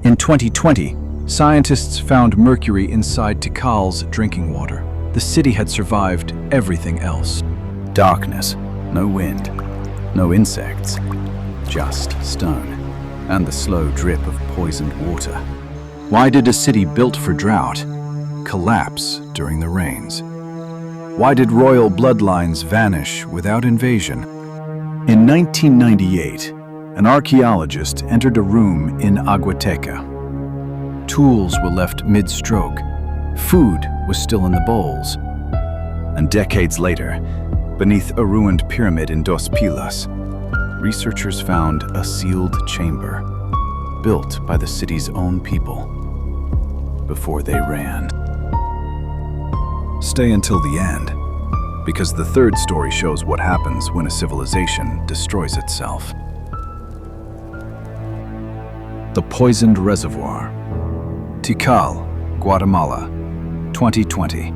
In 2020, scientists found mercury inside Tikal's drinking water. The city had survived everything else. Darkness, no wind, no insects, just stone, and the slow drip of poisoned water. Why did a city built for drought collapse during the rains? Why did royal bloodlines vanish without invasion? In 1998, an archaeologist entered a room in Aguateca. Tools were left mid-stroke. Food was still in the bowls. And decades later, beneath a ruined pyramid in Dos Pilas, researchers found a sealed chamber built by the city's own people before they ran. Stay until the end, because the third story shows what happens when a civilization destroys itself. The Poisoned Reservoir. Tikal, Guatemala, 2020.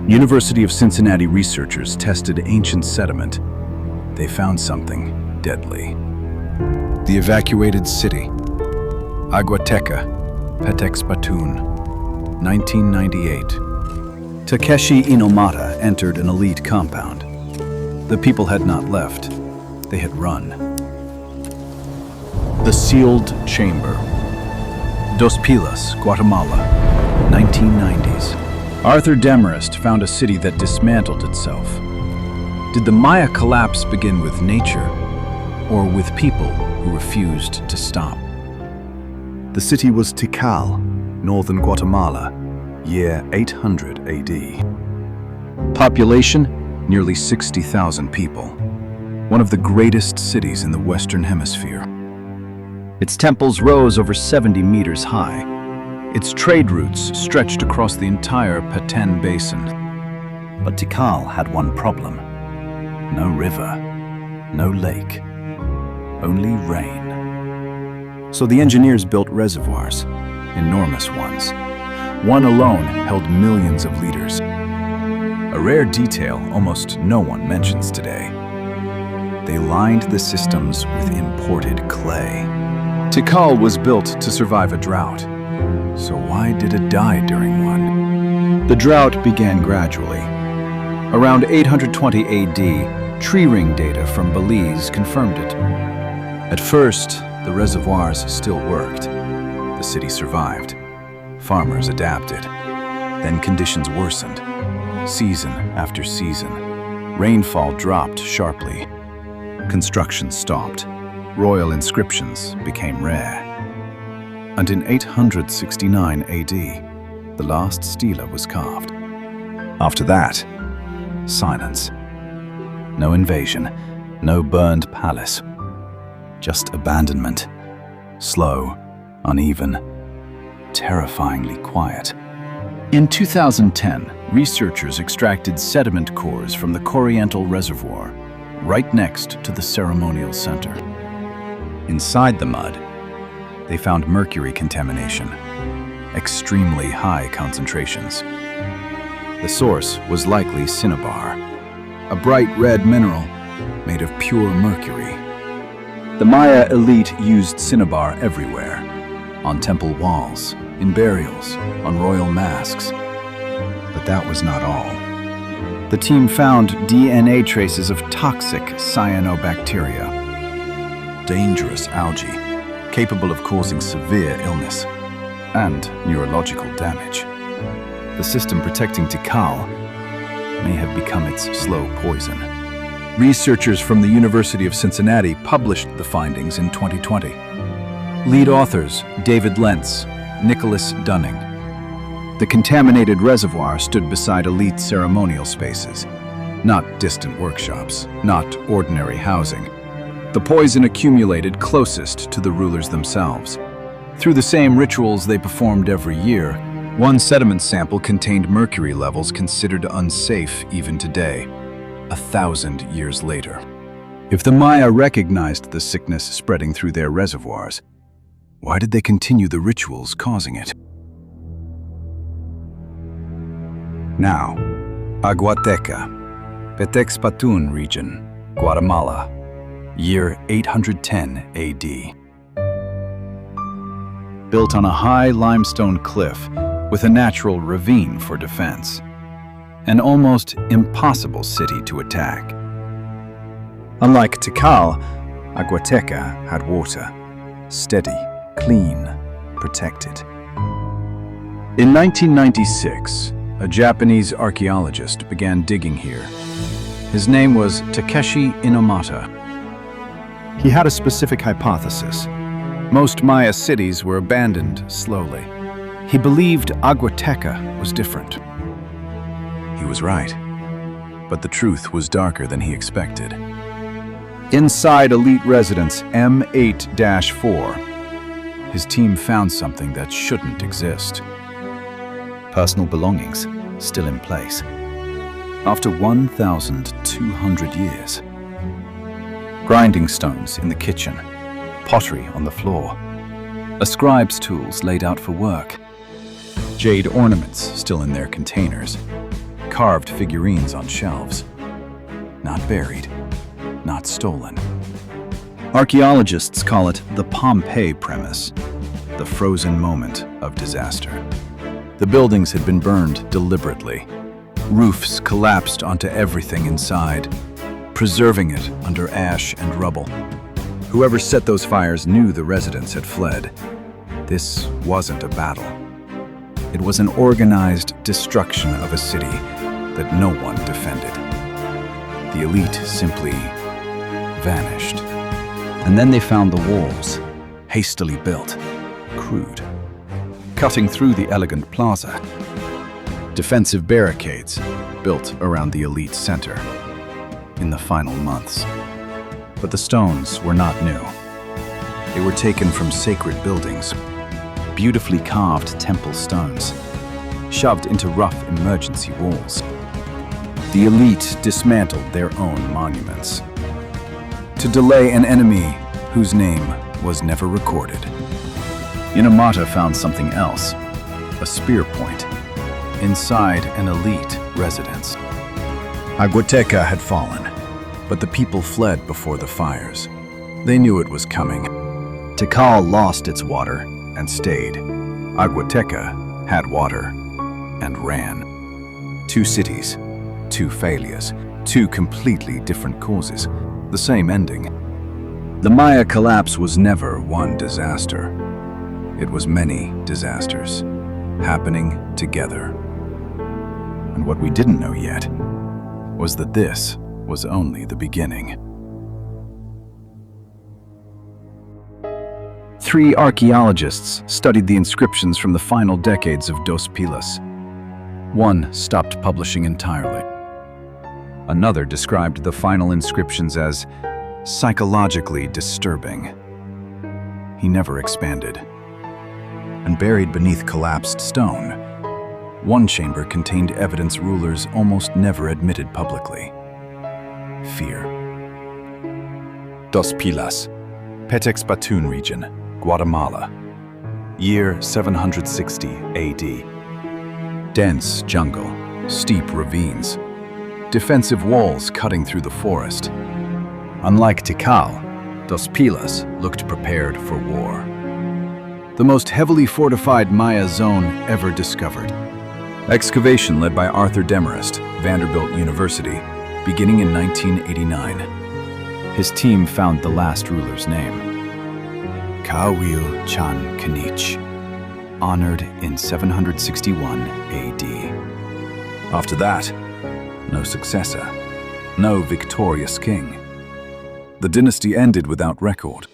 University of Cincinnati researchers tested ancient sediment. They found something deadly. The evacuated city. Aguateca, Petexpatun, 1998. Takeshi Inomata entered an elite compound. The people had not left. They had run. The Sealed Chamber. Dos Pilas, Guatemala, 1990s. Arthur Demarest found a city that dismantled itself. Did the Maya collapse begin with nature, or with people who refused to stop? The city was Tikal, northern Guatemala, year 800 AD. Population, nearly 60,000 people. One of the greatest cities in the Western Hemisphere. Its temples rose over 70 meters high. Its trade routes stretched across the entire Petén Basin. But Tikal had one problem. No river, no lake, only rain. So the engineers built reservoirs, enormous ones. One alone held millions of liters. A rare detail almost no one mentions today. They lined the systems with imported clay. Tikal was built to survive a drought. So why did it die during one? The drought began gradually. Around 820 AD, tree ring data from Belize confirmed it. At first, the reservoirs still worked. The city survived. Farmers adapted. Then conditions worsened. Season after season, rainfall dropped sharply. Construction stopped. Royal inscriptions became rare. And in 869 AD, the last stela was carved. After that, silence. No invasion, no burned palace. Just abandonment. Slow, uneven, terrifyingly quiet. In 2010, researchers extracted sediment cores from the Corriental Reservoir, right next to the ceremonial center. Inside the mud, they found mercury contamination, extremely high concentrations. The source was likely cinnabar, a bright red mineral made of pure mercury. The Maya elite used cinnabar everywhere, on temple walls, in burials, on royal masks. But that was not all. The team found DNA traces of toxic cyanobacteria, dangerous algae, capable of causing severe illness and neurological damage. The system protecting Tikal may have become its slow poison. Researchers from the University of Cincinnati published the findings in 2020. Lead authors David Lentz, Nicholas Dunning. The contaminated reservoir stood beside elite ceremonial spaces, not distant workshops, not ordinary housing. The poison accumulated closest to the rulers themselves. Through the same rituals they performed every year, one sediment sample contained mercury levels considered unsafe even today, 1,000 years later. If the Maya recognized the sickness spreading through their reservoirs, why did they continue the rituals causing it? Now, Aguateca, Petexpatun region, Guatemala, year 810 AD. built on a high limestone cliff with a natural ravine for defense. An almost impossible city to attack. Unlike Tikal, Aguateca had water. Steady, clean, protected. In 1996, a Japanese archaeologist began digging here. His name was Takeshi Inomata. He had a specific hypothesis. Most Maya cities were abandoned slowly. He believed Aguateca was different. He was right, but the truth was darker than he expected. Inside elite residence M8-4, his team found something that shouldn't exist. Personal belongings still in place. After 1,200 years. Grinding stones in the kitchen, pottery on the floor, a scribe's tools laid out for work, jade ornaments still in their containers, carved figurines on shelves. Not buried, not stolen. Archaeologists call it the Pompeii premise, the frozen moment of disaster. The buildings had been burned deliberately. Roofs collapsed onto everything inside, preserving it under ash and rubble. Whoever set those fires knew the residents had fled. This wasn't a battle. It was an organized destruction of a city that no one defended. The elite simply vanished. And then they found the walls, hastily built, crude, cutting through the elegant plaza. Defensive barricades built around the elite center in the final months. But the stones were not new. They were taken from sacred buildings, beautifully carved temple stones, shoved into rough emergency walls. The elite dismantled their own monuments to delay an enemy whose name was never recorded. Inomata found something else, a spear point, inside an elite residence. Aguateca had fallen, but the people fled before the fires. They knew it was coming. Tikal lost its water and stayed. Aguateca had water and ran. Two cities, two failures, two completely different causes, the same ending. The Maya collapse was never one disaster. It was many disasters, happening together. And what we didn't know yet was that this was only the beginning. 3 archaeologists studied the inscriptions from the final decades of Dos Pilas. One stopped publishing entirely. Another described the final inscriptions as psychologically disturbing. He never expanded. And buried beneath collapsed stone, one chamber contained evidence rulers almost never admitted publicly. Fear. Dos Pilas, Petex Batun region, Guatemala. Year 760 AD. Dense jungle, steep ravines, defensive walls cutting through the forest. Unlike Tikal, Dos Pilas looked prepared for war. The most heavily fortified Maya zone ever discovered. Excavation led by Arthur Demarest, Vanderbilt University, beginning in 1989. His team found the last ruler's name. Kawil Chan Kanich, honored in 761 AD. After that, no successor, no victorious king. The dynasty ended without record.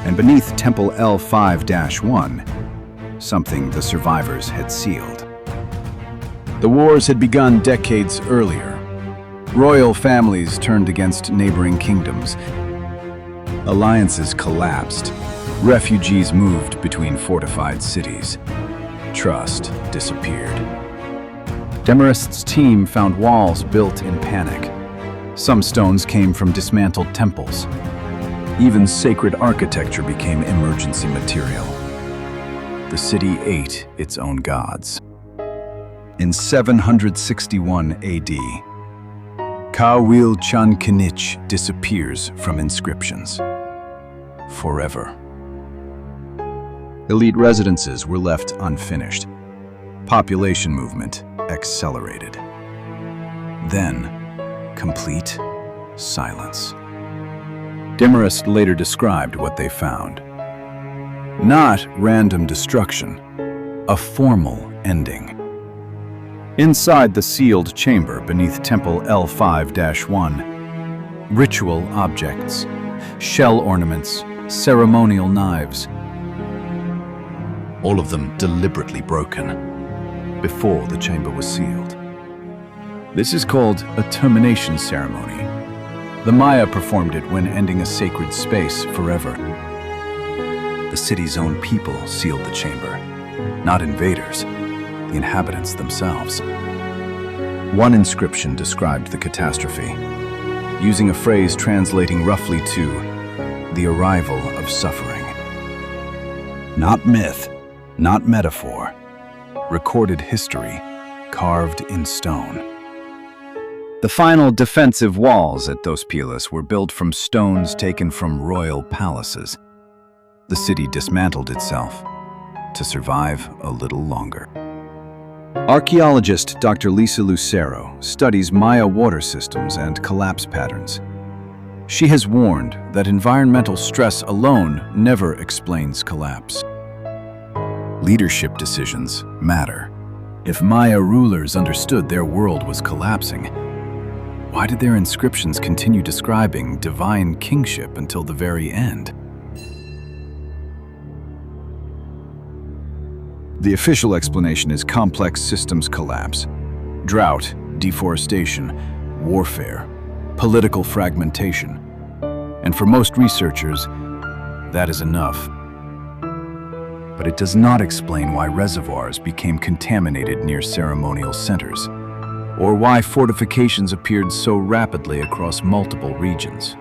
And beneath Temple L5-1, something the survivors had sealed. The wars had begun decades earlier. Royal families turned against neighboring kingdoms. Alliances collapsed. Refugees moved between fortified cities. Trust disappeared. Demarest's team found walls built in panic. Some stones came from dismantled temples. Even sacred architecture became emergency material. The city ate its own gods. In 761 AD, Kawil Chan Kanich disappears from inscriptions. Forever. Elite residences were left unfinished. Population movement accelerated. Then, complete silence. Demarest later described what they found. Not random destruction, a formal ending. Inside the sealed chamber beneath Temple L5-1, ritual objects, shell ornaments, ceremonial knives, all of them deliberately broken before the chamber was sealed. This is called a termination ceremony. The Maya performed it when ending a sacred space forever. The city's own people sealed the chamber, not invaders, the inhabitants themselves. One inscription described the catastrophe, using a phrase translating roughly to the arrival of suffering. Not myth, not metaphor, recorded history carved in stone. The final defensive walls at Dos Pilas were built from stones taken from royal palaces. The city dismantled itself to survive a little longer. Archaeologist Dr. Lisa Lucero studies Maya water systems and collapse patterns. She has warned that environmental stress alone never explains collapse. Leadership decisions matter. If Maya rulers understood their world was collapsing, why did their inscriptions continue describing divine kingship until the very end? The official explanation is complex systems collapse, drought, deforestation, warfare, political fragmentation. And for most researchers, that is enough. But it does not explain why reservoirs became contaminated near ceremonial centers, or why fortifications appeared so rapidly across multiple regions.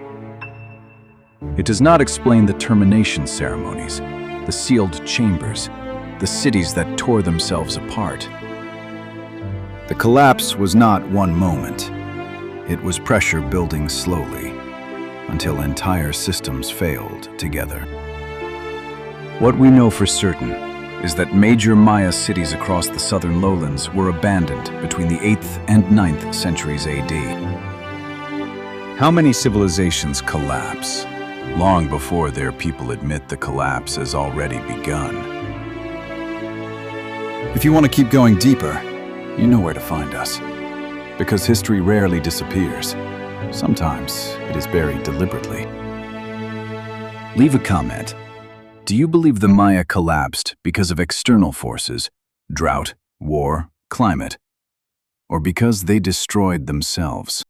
It does not explain the termination ceremonies, the sealed chambers, the cities that tore themselves apart. The collapse was not one moment. It was pressure building slowly, until entire systems failed together. What we know for certain is that major Maya cities across the southern lowlands were abandoned between the 8th and 9th centuries AD. How many civilizations collapse long before their people admit the collapse has already begun? If you want to keep going deeper, you know where to find us. Because history rarely disappears. Sometimes it is buried deliberately. Leave a comment. Do you believe the Maya collapsed because of external forces, drought, war, climate, or because they destroyed themselves?